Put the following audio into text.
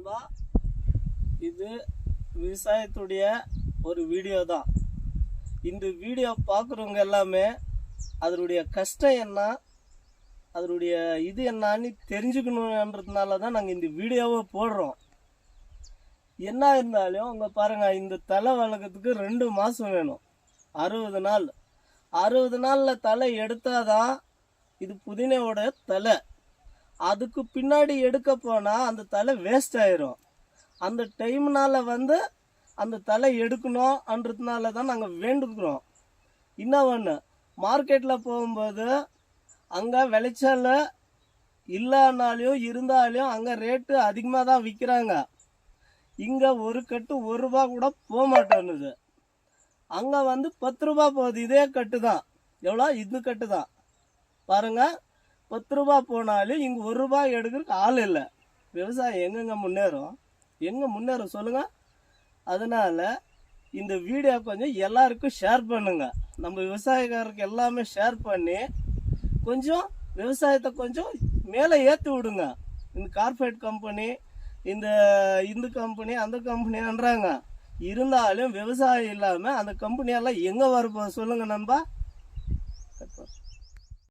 நண்பா, இது விவசாயத்துடைய ஒரு வீடியோ தான். இந்த வீடியோ பார்க்குறவங்க எல்லாமே அதனுடைய கஷ்டம் என்ன, அதனுடைய இது என்னன்னு தெரிஞ்சுக்கணுன்றதுனால தான் நாங்கள் இந்த வீடியோவை போடுறோம். என்ன இருந்தாலும் அங்கே பாருங்கள், இந்த தலை வளர்க்கறதுக்கு 2 மாதம் வேணும். 60 நாள் 60 நாளில் தலை எடுத்தாதான் இது புதினாவோட தலை. அதுக்கு பின்னாடி எடுக்க போனால் அந்த தலை வேஸ்ட் ஆயிரும். அந்த டைம்னால அந்த தலை எடுக்கணும்ன்றதுனால தான் நாங்கள் வேண்டுக்கிறோம். இன்னும் ஒன்று, மார்க்கெட்டில் போகும்போது அங்கே விளைச்சல் இல்லைனாலையும் இருந்தாலையும் அங்கே ரேட்டு அதிகமாக தான் விற்கிறாங்க. இங்கே ஒரு கட்டு 1 ரூபா கூட போக மாட்டேன்னுது. அங்கே 10 ரூபா போகுது. இதே கட்டு தான். எவ்வளோ? இது கட்டு தான் பாருங்க. 10 ரூபா போனாலும் இங்கே 1 ரூபா எடுக்கிறதுக்கு ஆள் இல்லை. விவசாயம் எங்கெங்க முன்னேறும் சொல்லுங்க. அதனால இந்த வீடியோ கொஞ்சம் எல்லாருக்கும் ஷேர் பண்ணுங்க. நம்ம விவசாயக்காரருக்கு எல்லாமே ஷேர் பண்ணி கொஞ்சம் விவசாயத்தை கொஞ்சம் மேலே ஏற்றி விடுங்க. இந்த கார்பரேட் கம்பெனி, இந்த கம்பெனி, அந்த கம்பெனின்றாங்க. இருந்தாலும் விவசாயம் இல்லாமல் அந்த கம்பெனியெல்லாம் எங்கே வரப்போகுது சொல்லுங்க நண்பா.